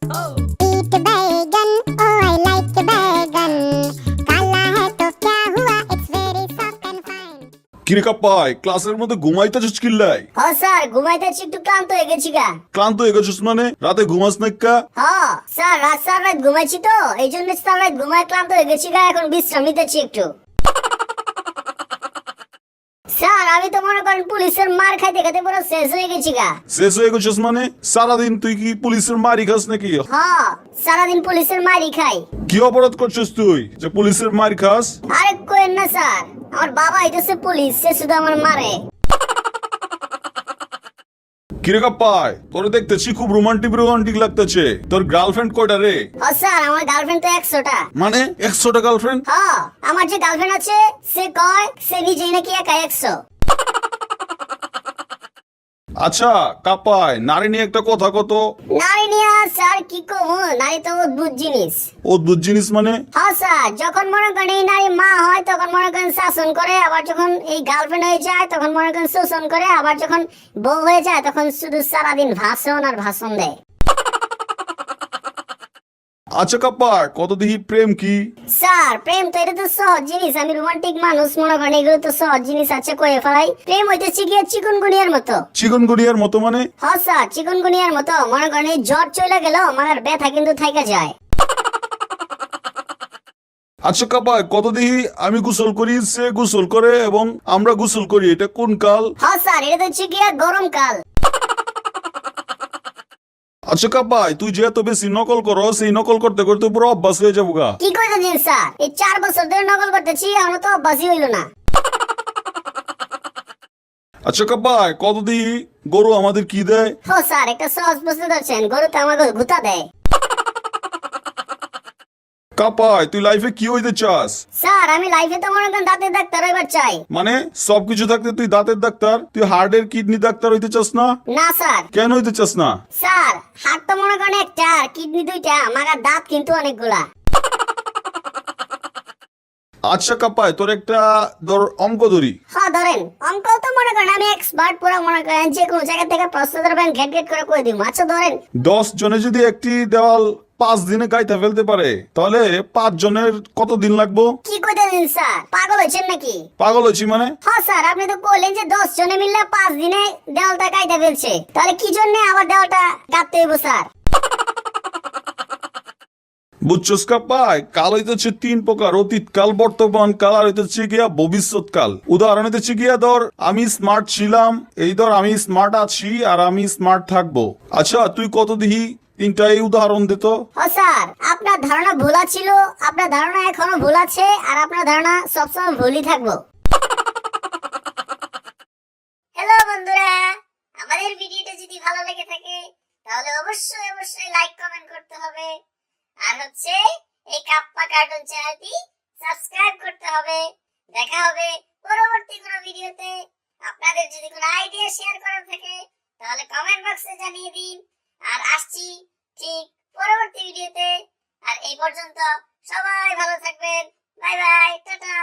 Eat बैगन, oh I like बैगन, काला है तो क्या हुआ, it's very soft and fine. কিরে কাপ্পাই ক্লাসের মধ্যে ঘুমাইতেছিস কিল্লাই? হ্যাঁ স্যার, ঘুমাইতেছি, একটু ক্লান্ত হয়ে গেছি গা। ক্লান্ত হয়ে গেছিস মানে রাতে ঘুমাস না কা? হ্যাঁ স্যার, রাত ঘুমাইছি তো, এই জন্য স্যার রাত ঘুমায় ক্লান্ত হয়ে গেছি গা, এখন বিশ্রাম নিতেছি একটু। স্যার আমি তো মনে করেন পুলিশের মার খাইতে খাইতে পুরো শেষ হয়ে গেছি গা। শেষ হয়ে গেছিস মানে সারাদিন তুই কি পুলিশের মারি খাস নাকি? হ্যাঁ, সারাদিন পুলিশের মারই খাই। কি অপরাধ করছিস তুই যে পুলিশের মার খাস? আরে কোয়েন না স্যার, আমার বাবা হইতেছে পুলিশ, সে শুধু আমার মারে। কিরে কাপ্পাই তোরে দেখতেছি খুব রোমান্টিক লাগতেছে। তোর গার্লফ্রেন্ড কয়টা রে? হ্যাঁ স্যার, আমার গার্লফ্রেন্ড তো 100টা। মানে 100টা গার্লফ্রেন্ড? হ্যাঁ, আমার যে গার্লফ্রেন্ড আছে সে কয় সে নিজেই নাকি একা 100। আচ্ছা কাপ্পাই নারী নিয়ে একটা কথা কত। নারী নিয়ে স্যার কি কমু, নারী তো অদ্ভুত জিনিস। অদ্ভুত জিনিস মানে? হ্যাঁ স্যার, যখন মনে করেন এই নারী মা হয় তখন মনে করেন শাসন করে, আবার যখন এই গার্লফ্রেন্ড হয়ে যায় তখন মনে করেন শোষণ করে, আবার যখন বউ হয়ে যায় তখন শুধু সারাদিন ভাষণ আর ভাষণ দেয়। আচ্ছা কাপ্পাই কত দেখি প্রেম কি? স্যার প্রেম তো এটা তো সহজ জিনিস, আমি রোমান্টিক মানুষ, মনে করেন এগুলো তো সহজ জিনিস আছে, কয়ে ফেলাই। প্রেম হইতেছে গিয়ে চিকুনগুনিয়ার মতো। চিকনগুনিয়ার মতো মানে? হ্যাঁ স্যার, চিকুনগুনিয়ার মতো, মনে করেন এই জ্বর চলে গেল আমার ব্যথা কিন্তু থাইকা যায়। আচ্ছা কাপ্পাই কত দেখি আমি গোসল করি সে গোসল করে এবং আমরা গোসল করি, এটা কোন কাল? হ্যাঁ স্যার, এটা তো হচ্ছে গিয়ে গরমকাল। আচ্ছা কাপ্পাই তুই যে এত বেশি নকল করো সেই নকল করতে করতে পুরো অভ্যাস হয়ে যাবো গা। কি কইতেছেন স্যার, এই 4 বছর ধরে নকল করতেছি, এখনো তো অভ্যাসই হইল না। আচ্ছা কাপ্পাই কত দেখি গরু আমাদের কি দেয়? ও স্যার, একটা সহজ প্রশ্ন ধরছেন, গরু তো আমাকে গুতা দেয়। কাপ্পাই তুই লাইফে কি হইতে চাস? স্যার আমি লাইফে তো মনে করেন দাঁতের ডাক্তার হইবার চাই। মানে সবকিছু থাকতে তুই দাঁতের ডাক্তার, তুই হার্টের কিডনি ডাক্তার হইতে চাস না? না স্যার। কেন হইতে চাস না? স্যার হাত তো মনে করেন একটা আর কিডনি দুইটা, আমার দাঁত কিন্তু অনেকগুলা। আচ্ছা কাপ্পাই তোর একটা ধর অঙ্ক ধরি। হ্যাঁ ধরেন, অঙ্ক তো মনে করেন আমি এক্সপার্ট, পুরো মনে করেন যে কোনো জায়গা থেকে প্রশ্ন ধরবেন ঘেট ঘেট করে কই দিব। আচ্ছা ধরেন 10 জনে যদি একটি দেওয়াল 5 দিনে গাইতে ফেলতে পারে তাহলে 5 জনের কত দিন লাগবো? কি কইতেছেন স্যার, পাগল হয়েছেন নাকি? পাগল হয়েছি মানে? হ্যাঁ স্যার, আপনি তো বললেন যে 10 জনে মিলে 5 দিনে দেওয়ালটা কাইটা ফেলছে, তাহলে কি জন্য আবার দেওয়ালটা কাটতে হইব স্যার? বুঝছস কাপ্পাই কাল হইতেছে 3 প্রকার, অতীতকাল, বর্তমান কাল আর হইতেছে গিয়া ভবিষ্যৎকাল। উদাহরণ হইতেছে গিয়া ধর আমি স্মার্ট ছিলাম, এই ধর আমি স্মার্ট আছি আর আমি স্মার্ট থাকবো। আচ্ছা তুই কত দেখি 3টা এই উদাহরণ দে তো। ও স্যার, আপনার ধারণা ভুলা ছিল, আপনার ধারণা এখনো ভুল আছে, আর আপনার ধারণা সবসময় ভুলই থাকবো। হ্যালো বন্ধুরা, আমাদের ভিডিওটা যদি ভালো লেগে থাকে তাহলে অবশ্যই লাইক কমেন্ট করতে হবে, আর হচ্ছে এই কাপ্পা কার্টুন চ্যানেলটি সাবস্ক্রাইব করতে হবে। দেখা হবে পরবর্তী কোনো ভিডিওতে। আপনাদের যদি কোনো আইডিয়া শেয়ার করার থাকে তাহলে কমেন্ট বক্সে জানিয়ে দিন, আর আসছি ঠিক পরবর্তী ভিডিওতে। আর এই পর্যন্ত সবাই ভালো থাকবেন, বাই বাই, টাটা।